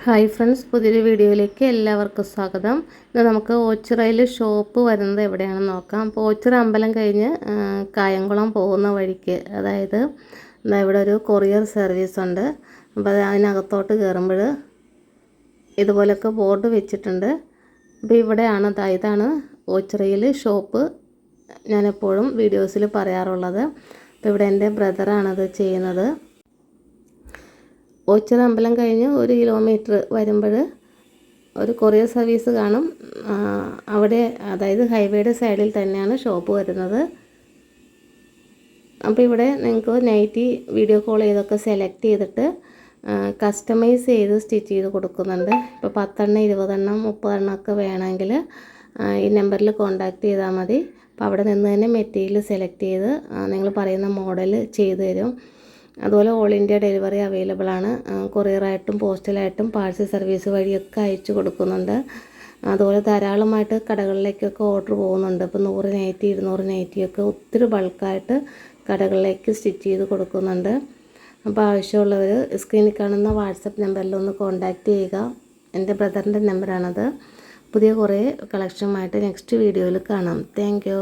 Hi friends, പുതിയൊരു വീഡിയോയിലേക്ക് എല്ലാവർക്കും സ്വാഗതം. ഇന്ന് നമുക്ക് ഓച്ചിറയിൽ ഷോപ്പ് വരുന്നത് എവിടെയാണെന്ന് നോക്കാം. അപ്പോൾ ഓച്ചിറ അമ്പലം കഴിഞ്ഞ് കായംകുളം പോകുന്ന വഴിക്ക്, അതായത് ഇവിടെ ഒരു കൊറിയർ സർവീസ് ഉണ്ട്. അപ്പോൾ അതിനകത്തോട്ട് കയറുമ്പോൾ ഇതുപോലൊക്കെ ബോർഡ് വെച്ചിട്ടുണ്ട്. അപ്പോൾ ഇവിടെയാണ്, ഇതാണ് ഓച്ചിറയിൽ ഷോപ്പ്. ഞാനെപ്പോഴും വീഡിയോസിൽ പറയാറുള്ളത്. അപ്പോൾ ഇവിടെ എൻ്റെ ബ്രദറാണത് ചെയ്യുന്നത്. ഓച്ചിറ അമ്പലം കഴിഞ്ഞ് 1 കിലോമീറ്റർ വരുമ്പോൾ ഒരു കൊറിയർ സർവീസ് കാണും. അവിടെ, അതായത് ഹൈവേയുടെ സൈഡിൽ തന്നെയാണ് ഷോപ്പ് വരുന്നത്. അപ്പോൾ ഇവിടെ നിങ്ങൾക്ക് നൈറ്റി വീഡിയോ കോൾ ചെയ്തൊക്കെ സെലക്ട് ചെയ്തിട്ട് കസ്റ്റമൈസ് ചെയ്ത് സ്റ്റിച്ച് ചെയ്ത് കൊടുക്കുന്നുണ്ട്. ഇപ്പോൾ 10 എണ്ണം 20 എണ്ണം 30 എണ്ണം ഒക്കെ വേണമെങ്കിൽ ഈ നമ്പറിൽ കോൺടാക്റ്റ് ചെയ്താൽ മതി. അപ്പോൾ അവിടെ നിന്ന് തന്നെ മെറ്റീരിയൽ സെലക്ട് ചെയ്ത് നിങ്ങൾ പറയുന്ന മോഡൽ ചെയ്തു തരും. അതുപോലെ ഓൾ ഇന്ത്യ ഡെലിവറി അവൈലബിൾ ആണ്. കൊറിയറായിട്ടും പോസ്റ്റലായിട്ടും പാഴ്സൽ സർവീസ് വഴിയൊക്കെ അയച്ചു കൊടുക്കുന്നുണ്ട്. അതുപോലെ ധാരാളമായിട്ട് കടകളിലേക്കൊക്കെ ഓർഡർ പോകുന്നുണ്ട്. ഇപ്പോൾ 100 നൈറ്റി 200 നൈറ്റിയൊക്കെ ഒത്തിരി ബൾക്കായിട്ട് കടകളിലേക്ക് സ്റ്റിച്ച് ചെയ്ത് കൊടുക്കുന്നുണ്ട്. അപ്പോൾ ആവശ്യമുള്ളവർ സ്ക്രീനിൽ കാണുന്ന വാട്സപ്പ് നമ്പറിലൊന്ന് കോൺടാക്റ്റ് ചെയ്യുക. എൻ്റെ ബ്രദറിൻ്റെ നമ്പറാണത്. പുതിയ കുറേ കളക്ഷനുമായിട്ട് നെക്സ്റ്റ് വീഡിയോയിൽ കാണാം. താങ്ക്